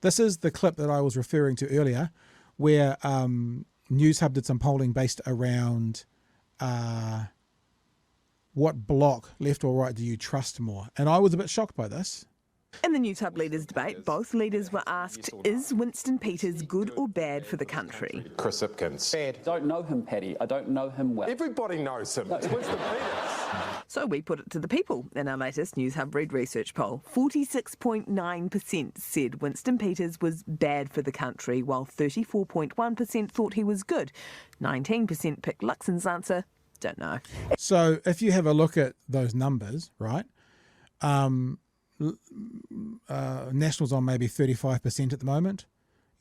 This is the clip that I was referring to earlier, where Newshub did some polling based around what bloc, left or right, do you trust more? And I was a bit shocked by this. In the Newshub leaders' debate, both leaders were asked, is Winston Peters good or bad for the country? Chris Hipkins. Bad. I don't know him, Paddy. I don't know him well. Everybody knows him. It's Winston Peters. So we put it to the people in our latest Newshub Read research poll. 46.9% said Winston Peters was bad for the country, while 34.1% thought he was good. 19% picked Luxon's answer, don't know. So if you have a look at those numbers, right, National's on maybe 35% at the moment.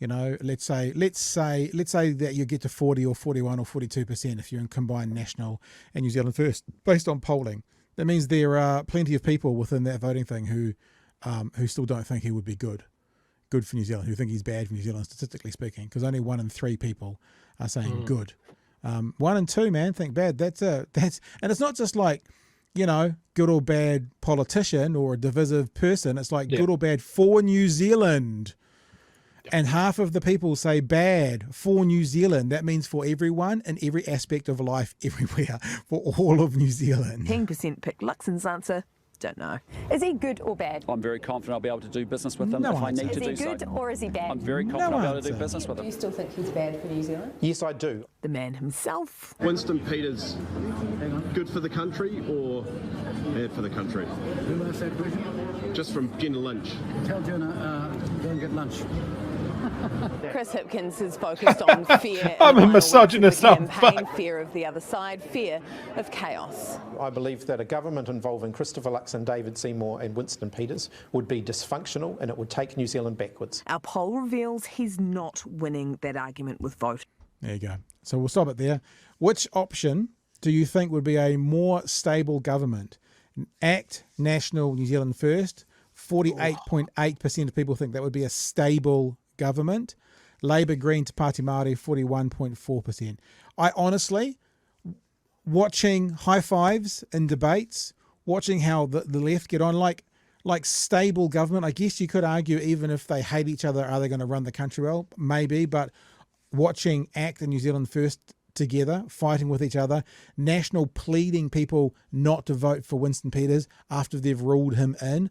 You know, let's say that you get to 40 or 41 or 42% if you're in combined National and New Zealand First, based on polling. That means there are plenty of people within that voting thing who still don't think he would be good for New Zealand, who think he's bad for New Zealand, statistically speaking, because only 1 in 3 people are saying good. 1 in 2, man, think bad. That's and it's not just like, you know, good or bad politician or a divisive person. It's like good or bad for New Zealand. And half of the people say bad for New Zealand. That means for everyone in every aspect of life, everywhere, for all of New Zealand. 10% picked Luxon's answer, don't know. Is he good or bad? I'm very confident I'll be able to do business with him No if I answer. need to do Is he so. good or is he bad? I'm very confident I'll be able to do answer. business with Do him. you still think he's bad for New Zealand? Yes, I do. The man himself. Winston Peters, good for the country or bad for the country? Who asked that question? Just from Jenna Lynch. Tell Jenna, go and get lunch. Chris Hipkins is focused on fear. I'm in a the final weeks of misogynist, the I'm campaign, fear of the other side, fear of chaos. I believe that a government involving Christopher Luxon, David Seymour and Winston Peters would be dysfunctional and it would take New Zealand backwards. Our poll reveals he's not winning that argument with vote. There you go. So we'll stop it there. Which option do you think would be a more stable government? ACT, National, New Zealand First. 48.8% of people think that would be a stable government. Labour, Green, Te Pāti Māori, 41.4%. I honestly, watching high fives in debates, watching how the left get on, like stable government, I guess you could argue even if they hate each other, are they going to run the country well? Maybe, but watching ACT and New Zealand First together, fighting with each other, National pleading people not to vote for Winston Peters after they've ruled him in,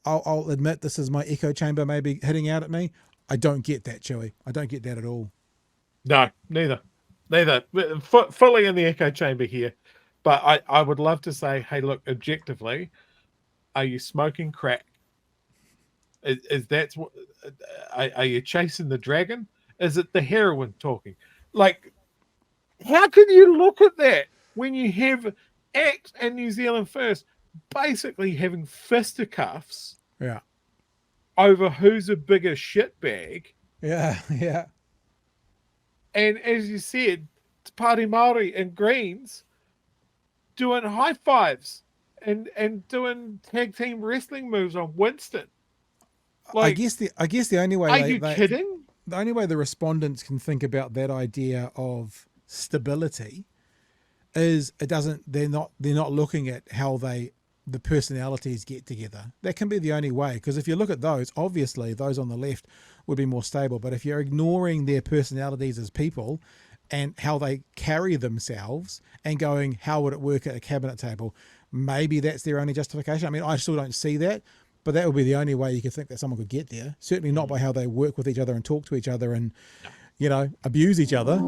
I'll admit this is my echo chamber maybe hitting out at me. I don't get that, Chewy. I don't get that at all. No, neither. Fully in the echo chamber here. But I would love to say, hey, look, objectively, are you smoking crack? Is that what? Are you chasing the dragon? Is it the heroin talking? Like, how can you look at that when you have ACT and New Zealand First basically having fisticuffs over who's a bigger shitbag? Yeah. And as you said, Te Pāti Māori and Greens doing high fives and doing tag team wrestling moves on Winston. Like, I guess the only way are you kidding? The only way the respondents can think about that idea of stability is they're not looking at how the personalities get together. That can be the only way, because if you look at those, obviously those on the left would be more stable, but if you're ignoring their personalities as people and how they carry themselves and going, how would it work at a cabinet table, maybe that's their only justification. I mean, I still don't see that, but that would be the only way you could think that someone could get there. Certainly not by how they work with each other and talk to each other and, you know, abuse each other.